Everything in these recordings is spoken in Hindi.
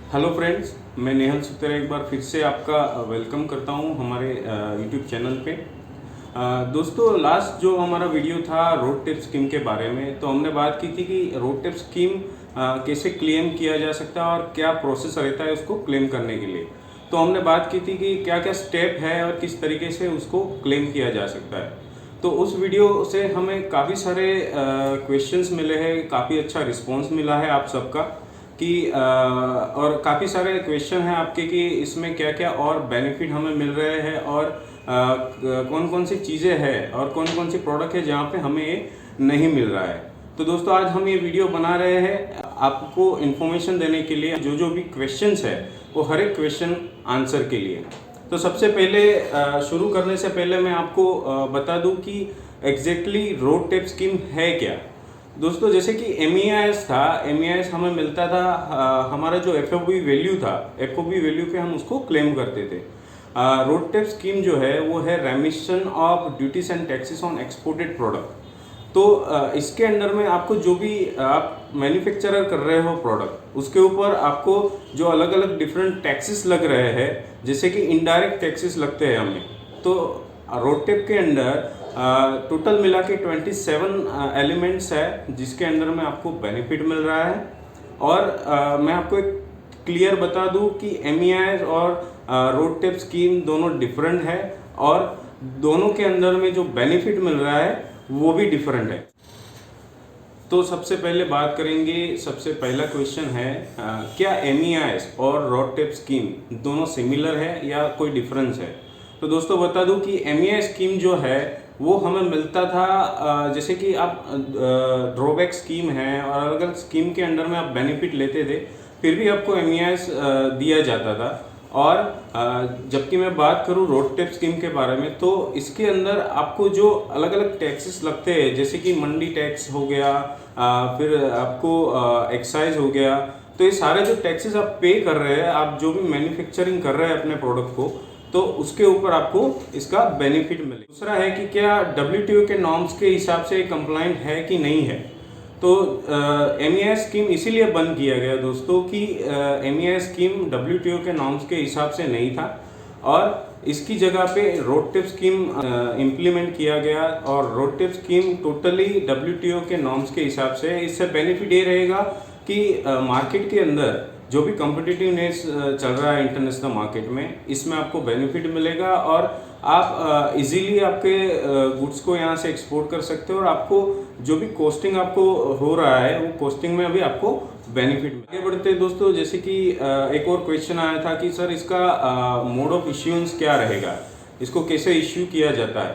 हेलो फ्रेंड्स, मैं नेहल सुतेरा एक बार फिर से आपका वेलकम करता हूं हमारे यूट्यूब चैनल पे। दोस्तों, लास्ट जो हमारा वीडियो था रोड टेप स्कीम के बारे में, तो हमने बात की थी कि रोड टेप स्कीम कैसे क्लेम किया जा सकता है और क्या प्रोसेस रहता है उसको क्लेम करने के लिए। तो हमने बात की थी कि क्या क्या स्टेप है और किस तरीके से उसको क्लेम किया जा सकता है। तो उस वीडियो से हमें काफ़ी सारे क्वेश्चंस मिले हैं, काफ़ी अच्छा रिस्पॉन्स मिला है आप सबका कि और काफ़ी सारे क्वेश्चन हैं आपके कि इसमें क्या क्या और बेनिफिट हमें मिल रहे हैं और कौन कौन सी चीज़ें हैं और कौन कौन सी प्रोडक्ट है जहाँ पे हमें ये नहीं मिल रहा है। तो दोस्तों, आज हम ये वीडियो बना रहे हैं आपको इन्फॉर्मेशन देने के लिए, जो भी क्वेश्चंस है वो हर एक क्वेश्चन आंसर के लिए। तो सबसे पहले शुरू करने से पहले मैं आपको बता दूं कि एग्जैक्टली रोड टेप स्कीम है क्या। दोस्तों, जैसे कि MEIS था, MEIS हमें मिलता था, हमारा जो FOB वैल्यू था, FOB वैल्यू पे हम उसको क्लेम करते थे। रोड टेप स्कीम जो है वो है रेमिशन of duties and taxes on exported product. तो इसके अंडर में आपको जो भी आप मैन्युफैक्चरर कर रहे हो प्रोडक्ट, उसके ऊपर आपको जो अलग अलग डिफरेंट टैक्सेस लग रहे हैं, जैसे कि इनडायरेक्ट टैक्सेस लगते हैं हमें। तो रोड टेप के अंदर टोटल मिला के 27 एलिमेंट्स है जिसके अंदर में आपको बेनिफिट मिल रहा है। और मैं आपको एक क्लियर बता दूं कि MEIS और रोड टेप स्कीम दोनों डिफरेंट है और दोनों के अंदर में जो बेनिफिट मिल रहा है वो भी डिफरेंट है। तो सबसे पहले बात करेंगे, सबसे पहला क्वेश्चन है क्या MEIS और रोड टेप स्कीम दोनों सिमिलर है या कोई डिफरेंस है। तो दोस्तों, बता दूं कि MEIS स्कीम जो है वो हमें मिलता था, जैसे कि आप ड्रॉबैक स्कीम है और अलग अलग स्कीम के अंडर में आप बेनिफिट लेते थे, फिर भी आपको MEIS दिया जाता था। और जबकि मैं बात करूं रोड टेप स्कीम के बारे में, तो इसके अंदर आपको जो अलग अलग टैक्सेस लगते हैं, जैसे कि मंडी टैक्स हो गया, फिर आपको एक्साइज हो गया, तो ये सारे जो टैक्सेस आप पे कर रहे हैं, आप जो भी मैन्युफैक्चरिंग कर रहे हैं अपने प्रोडक्ट को, तो उसके ऊपर आपको इसका बेनिफिट मिले। दूसरा है कि क्या WTO के नॉर्म्स के हिसाब से कंप्लाइंट है कि नहीं है। तो MEIS स्कीम इसीलिए बंद किया गया दोस्तों कि MEIS स्कीम WTO के नॉर्म्स के हिसाब से नहीं था और इसकी जगह पे रोड टेप स्कीम इम्प्लीमेंट किया गया। और road tape scheme totally WTO के नॉर्म्स के हिसाब से। इससे बेनिफिट ये रहेगा कि मार्केट के अंदर जो भी कॉम्पिटिटिवनेस चल रहा है इंटरनेशनल मार्केट में, इसमें आपको बेनिफिट मिलेगा और आप इजीली आपके गुड्स को यहाँ से एक्सपोर्ट कर सकते हो और आपको जो भी कॉस्टिंग आपको हो रहा है वो कॉस्टिंग में भी आपको बेनिफिट मिलेगा। आगे बढ़ते हैं दोस्तों, जैसे कि एक और क्वेश्चन आया था कि सर इसका मोड ऑफ इश्यूएंस क्या रहेगा, इसको कैसे इश्यू किया जाता है।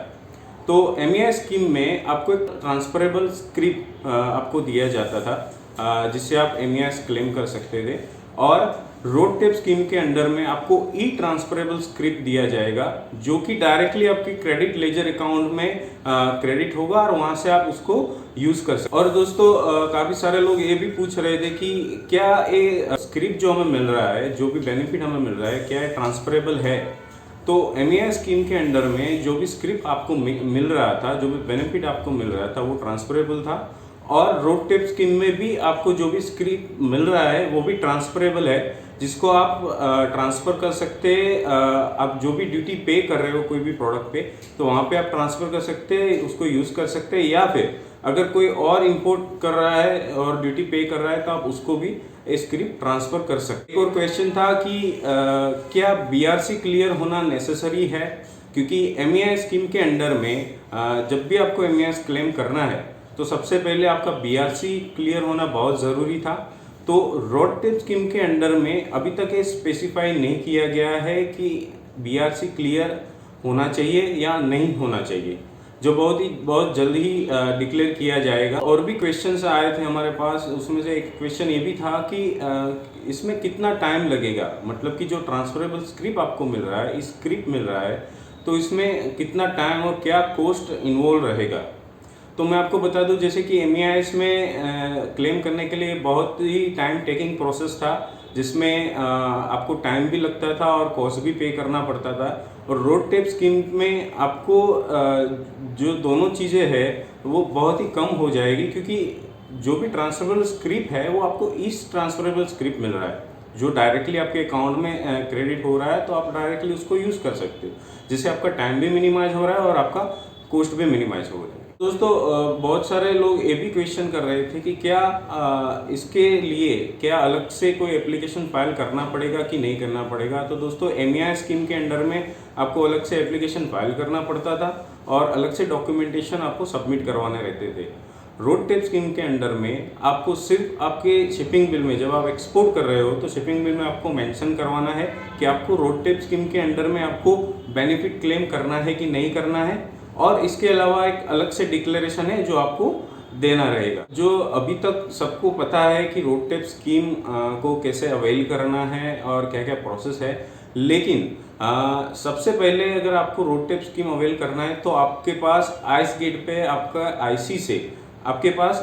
तो MEIS स्कीम में आपको एक ट्रांसफरेबल स्क्रिप्ट आपको दिया जाता था, जिससे आप MEIS क्लेम कर सकते थे। और रोड टेप स्कीम के अंडर में आपको ट्रांसफरेबल स्क्रिप्ट दिया जाएगा, जो कि डायरेक्टली आपकी क्रेडिट लेजर अकाउंट में क्रेडिट होगा और वहां से आप उसको यूज कर सकते। और दोस्तों, काफी सारे लोग ये भी पूछ रहे थे कि क्या ये स्क्रिप्ट जो हमें मिल रहा है, जो भी बेनिफिट हमें मिल रहा है, क्या ये ट्रांसफरेबल है। तो MEIS स्कीम के अंडर में जो भी स्क्रिप्ट आपको मिल रहा था, जो भी बेनिफिट आपको मिल रहा था, वो ट्रांसफरेबल था। और रोड टेप स्कीम में भी आपको जो भी स्क्रिप्ट मिल रहा है वो भी ट्रांसफरेबल है, जिसको आप ट्रांसफ़र कर सकते हैं। आप जो भी ड्यूटी पे कर रहे हो कोई भी प्रोडक्ट पे, तो वहाँ पे आप ट्रांसफ़र कर सकते हैं, उसको यूज़ कर सकते हैं। या फिर अगर कोई और इंपोर्ट कर रहा है और ड्यूटी पे कर रहा है, तो आप उसको भी स्क्रिप्ट ट्रांसफ़र कर सकते हैं। एक और क्वेश्चन था कि क्या BRC क्लियर होना नेसेसरी है, क्योंकि MEIS स्कीम के अंडर में जब भी आपको MEIS क्लेम करना है तो सबसे पहले आपका BRC क्लियर होना बहुत ज़रूरी था। तो रोड टेप स्कीम के अंडर में अभी तक ये स्पेसिफाई नहीं किया गया है कि BRC क्लियर होना चाहिए या नहीं होना चाहिए, जो बहुत जल्द ही डिक्लेयर किया जाएगा। और भी क्वेश्चंस आए थे हमारे पास, उसमें से एक क्वेश्चन ये भी था कि इसमें कितना टाइम लगेगा, मतलब कि जो ट्रांसफरेबल स्क्रिप्ट आपको मिल रहा है, स्क्रिप्ट मिल रहा है, तो इसमें कितना टाइम और क्या कॉस्ट इन्वॉल्व रहेगा। तो मैं आपको बता दूं, जैसे कि MEIS में क्लेम करने के लिए बहुत ही टाइम टेकिंग प्रोसेस था, जिसमें आपको टाइम भी लगता था और कॉस्ट भी पे करना पड़ता था। और रोड टेप स्कीम में आपको जो दोनों चीज़ें हैं वो बहुत ही कम हो जाएगी, क्योंकि जो भी ट्रांसफरेबल स्क्रिप्ट है वो आपको इस ट्रांसफरेबल स्क्रिप्ट मिल रहा है। जो डायरेक्टली आपके अकाउंट में क्रेडिट हो रहा है, तो आप डायरेक्टली उसको यूज़ कर सकते हो, जिससे आपका टाइम भी मिनिमाइज हो रहा है और आपका कॉस्ट भी मिनिमाइज हो रहा है। दोस्तों बहुत सारे लोग ये भी क्वेश्चन कर रहे थे कि क्या इसके लिए क्या अलग से कोई एप्लीकेशन फाइल करना पड़ेगा कि नहीं करना पड़ेगा। तो दोस्तों MEI स्कीम के अंडर में आपको अलग से एप्लीकेशन फाइल करना पड़ता था और अलग से डॉक्यूमेंटेशन आपको सबमिट करवाने रहते थे। रोड टैप स्कीम के अंडर में आपको सिर्फ आपके शिपिंग बिल में, जब आप एक्सपोर्ट कर रहे हो तो शिपिंग बिल में आपको मेंशन करवाना है कि आपको रोड टैप स्कीम के अंडर में आपको बेनिफिट क्लेम करना है कि नहीं करना है, और इसके अलावा एक अलग से डिक्लेरेशन है जो आपको देना रहेगा। जो अभी तक सबको पता है कि रोड टैप स्कीम को कैसे अवेल करना है और क्या क्या प्रोसेस है, लेकिन सबसे पहले अगर आपको रोड टैप स्कीम अवेल करना है तो आपके पास आइस गेट पे आपका IC से आपके पास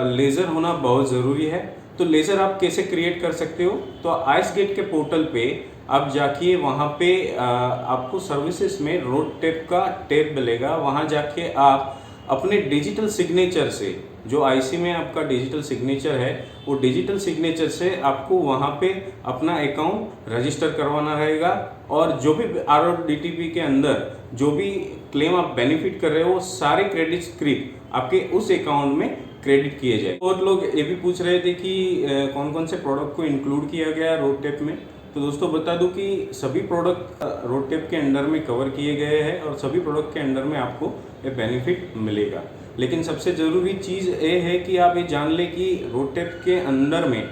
लेज़र होना बहुत ज़रूरी है। तो लेज़र आप कैसे क्रिएट कर सकते हो, तो आइस गेट के पोर्टल पे आप जाके वहाँ पे आपको सर्विसेज में रोड टैप का टैब मिलेगा। वहाँ जाके आप अपने डिजिटल सिग्नेचर से, जो IC में आपका डिजिटल सिग्नेचर है, वो डिजिटल सिग्नेचर से आपको वहाँ पे अपना अकाउंट रजिस्टर करवाना रहेगा, और जो भी RODTP के अंदर जो भी क्लेम आप बेनिफिट कर रहे हो वो सारे क्रेडिट स्क्रिप्ट आपके उस अकाउंट में क्रेडिट किए जाए। बहुत लोग ये भी पूछ रहे थे कि कौन कौन से प्रोडक्ट को इंक्लूड किया गया है रोड टैप में। तो दोस्तों बता दूं कि सभी प्रोडक्ट रोड टैप के अंडर में कवर किए गए हैं और सभी प्रोडक्ट के अंडर में आपको ये बेनिफिट मिलेगा। लेकिन सबसे ज़रूरी चीज़ ये है कि आप ये जान लें कि रोड टैप के अंदर में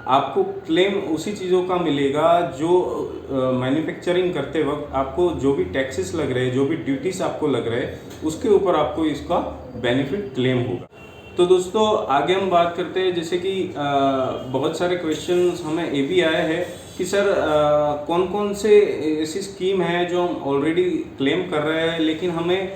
आपको क्लेम उसी चीज़ों का मिलेगा जो मैन्युफैक्चरिंग करते वक्त आपको जो भी टैक्सेस लग रहे हैं, जो भी ड्यूटीज़ आपको लग रहे हैं, उसके ऊपर आपको इसका बेनिफिट क्लेम होगा। तो दोस्तों आगे हम बात करते हैं, जैसे कि बहुत सारे क्वेश्चंस हमें ये भी आए हैं कि सर कौन कौन से ऐसी स्कीम है जो हम ऑलरेडी क्लेम कर रहे हैं लेकिन हमें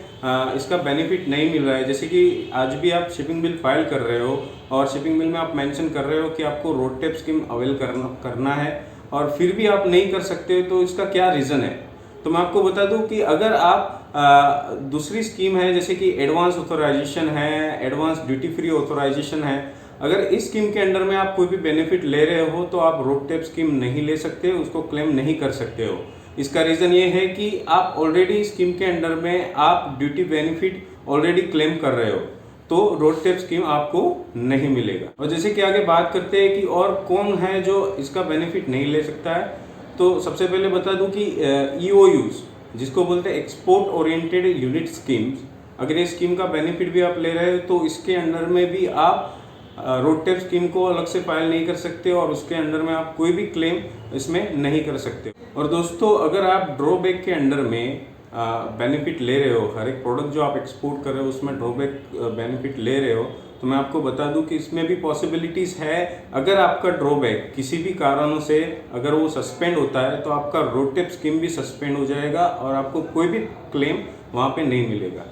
इसका बेनिफिट नहीं मिल रहा है। जैसे कि आज भी आप शिपिंग बिल फाइल कर रहे हो और शिपिंग बिल में आप मेंशन कर रहे हो कि आपको रोड टैप स्कीम अवेल करना है और फिर भी आप नहीं कर सकते, तो इसका क्या रीज़न है। तो मैं आपको बता दूं कि अगर आप दूसरी स्कीम है जैसे कि एडवांस ऑथोराइजेशन है, एडवांस ड्यूटी फ्री ऑथोराइजेशन है, अगर इस स्कीम के अंडर में आप कोई भी बेनिफिट ले रहे हो तो आप रोड टैप स्कीम नहीं ले सकते, उसको क्लेम नहीं कर सकते हो। इसका रीज़न ये है कि आप ऑलरेडी स्कीम के अंडर में आप ड्यूटी बेनिफिट ऑलरेडी क्लेम कर रहे हो, तो रोड टैप स्कीम आपको नहीं मिलेगा। और जैसे कि आगे बात करते हैं कि और कौन है जो इसका बेनिफिट नहीं ले सकता है, तो सबसे पहले बता दूं कि EOUs जिसको बोलते हैं एक्सपोर्ट ओरिएंटेड यूनिट स्कीम्स, अगर ये स्कीम का बेनिफिट भी आप ले रहे हो तो इसके अंडर में भी आप रोड टैप स्कीम को अलग से फाइल नहीं कर सकते और उसके अंडर में आप कोई भी क्लेम इसमें नहीं कर सकते। और दोस्तों अगर आप ड्रॉबैक के अंडर में बेनिफिट ले रहे हो, हर एक प्रोडक्ट जो आप एक्सपोर्ट कर रहे हो उसमें ड्रॉबैक बेनिफिट ले रहे हो, तो मैं आपको बता दूं कि इसमें भी पॉसिबिलिटीज़ है। अगर आपका ड्रॉबैक किसी भी कारणों से अगर वो सस्पेंड होता है तो आपका रोड टैप स्कीम भी सस्पेंड हो जाएगा और आपको कोई भी क्लेम वहाँ पे नहीं मिलेगा।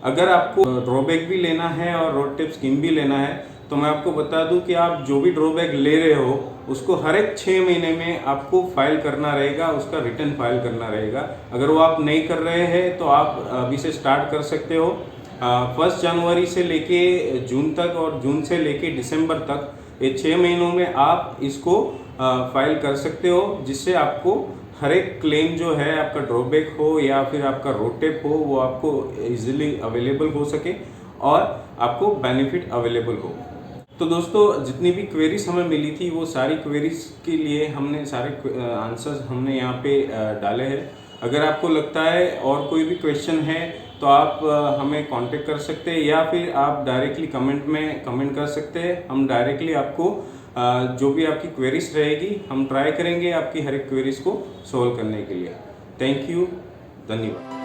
अगर आपको ड्रॉबैक भी लेना है और रोड टैप स्कीम भी लेना है तो मैं आपको बता दूं कि आप जो भी ड्रॉबैक ले रहे हो उसको हर एक 6 महीने में आपको फाइल करना रहेगा, उसका रिटर्न फाइल करना रहेगा। अगर वो आप नहीं कर रहे हैं तो आप अभी से स्टार्ट कर सकते हो। 1 जनवरी से लेके जून तक और जून से लेके दिसंबर तक, ये 6 महीनों में आप इसको फाइल कर सकते हो, जिससे आपको हर एक क्लेम जो है आपका ड्रॉबैक हो या फिर आपका रोड टैप हो वो आपको इजीली अवेलेबल हो सके और आपको बेनिफिट अवेलेबल हो। तो दोस्तों जितनी भी क्वेरीज हमें मिली थी वो सारी क्वेरीज के लिए हमने सारे आंसर्स हमने यहाँ पे डाले हैं। अगर आपको लगता है और कोई भी क्वेश्चन है तो आप हमें कांटेक्ट कर सकते हैं या फिर आप डायरेक्टली कमेंट में कमेंट कर सकते हैं। हम डायरेक्टली आपको जो भी आपकी क्वेरीज रहेगी हम ट्राई करेंगे आपकी हर एक क्वेरीज को सॉल्व करने के लिए। थैंक यू, धन्यवाद।